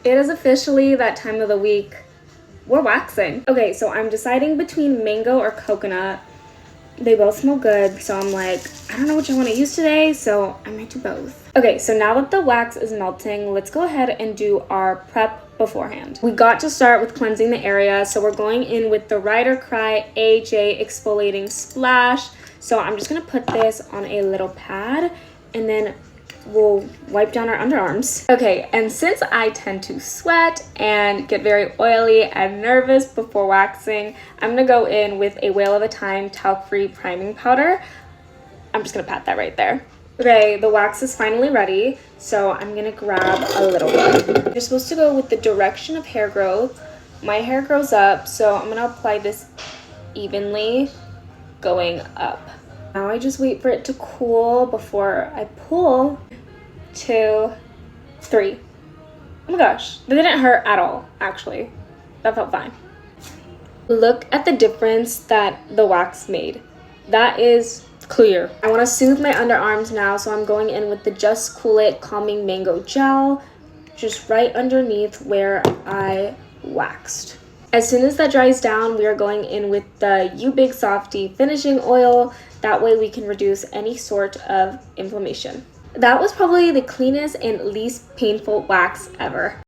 It is officially that time of the week. We're waxing. Okay, so I'm deciding between mango or coconut. They both smell good, so I'm like, I don't know which I want to use today, so I might do both. Okay, so now that the wax is melting, let's go ahead and do our prep beforehand. We got to start with cleansing the area, so we're going in with the Ride or Cry AJ Exfoliating Splash. So I'm just gonna put this on a little pad, and then we'll wipe down our underarms. Okay, and since I tend to sweat and get very oily and nervous before waxing, I'm gonna go in with a Whale of a Time talc-free priming powder. I'm just gonna pat that right there. Okay, the wax is finally ready, so I'm gonna grab a little one. You're supposed to go with the direction of hair growth. My hair grows up, so I'm gonna apply this evenly, going up. Now I just wait for it to cool before I pull. 2, 3. Oh my gosh, that didn't hurt at all, actually. That felt fine. Look at the difference that the wax made. That is clear. I want to soothe my underarms now, so I'm going in with the Just Cool It Calming Mango Gel, just right underneath where I waxed. As soon as that dries down, we are going in with the You Big Softy Finishing Oil. That way we can reduce any sort of inflammation. That was probably the cleanest and least painful wax ever.